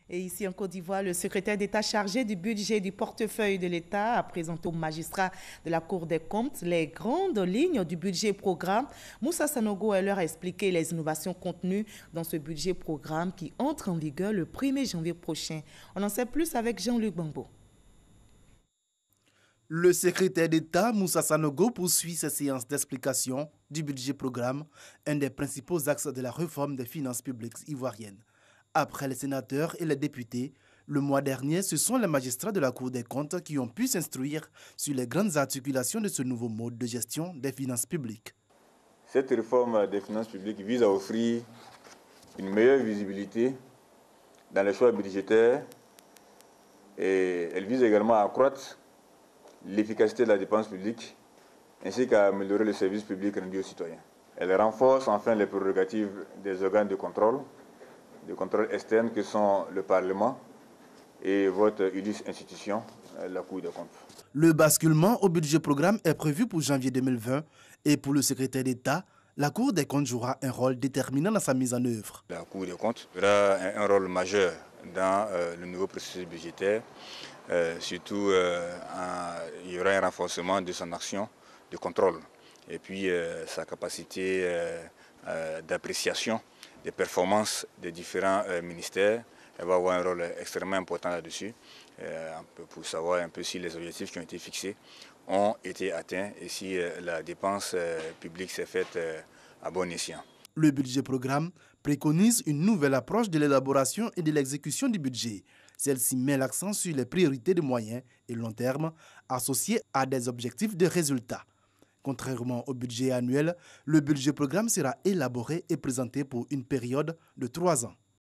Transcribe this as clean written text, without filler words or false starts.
Et ici en Côte d'Ivoire, le secrétaire d'État chargé du budget du portefeuille de l'État a présenté aux magistrats de la Cour des comptes les grandes lignes du budget programme. Moussa Sanogo leur a expliqué les innovations contenues dans ce budget programme qui entre en vigueur le 1er janvier prochain. On en sait plus avec Jean-Luc Bambo. Le secrétaire d'État Moussa Sanogo poursuit ses séances d'explication du budget programme, un des principaux axes de la réforme des finances publiques ivoiriennes. Après les sénateurs et les députés, le mois dernier, ce sont les magistrats de la Cour des comptes qui ont pu s'instruire sur les grandes articulations de ce nouveau mode de gestion des finances publiques. Cette réforme des finances publiques vise à offrir une meilleure visibilité dans les choix budgétaires et elle vise également à accroître l'efficacité de la dépense publique ainsi qu'à améliorer le service public rendu aux citoyens. Elle renforce enfin les prérogatives des organes de contrôle externe que sont le Parlement et votre illustre institution, la Cour des comptes. Le basculement au budget programme est prévu pour janvier 2020 et pour le secrétaire d'État, la Cour des comptes jouera un rôle déterminant dans sa mise en œuvre. La Cour des comptes aura un rôle majeur dans le nouveau processus budgétaire. Surtout, il y aura un renforcement de son action de contrôle et puis sa capacité d'appréciation des performances des différents ministères. Elle va avoir un rôle extrêmement important là-dessus pour savoir un peu si les objectifs qui ont été fixés ont été atteints et si la dépense publique s'est faite à bon escient. Le budget programme préconise une nouvelle approche de l'élaboration et de l'exécution du budget. Celle-ci met l'accent sur les priorités de moyen et long terme associées à des objectifs de résultats. Contrairement au budget annuel, le budget programme sera élaboré et présenté pour une période de 3 ans.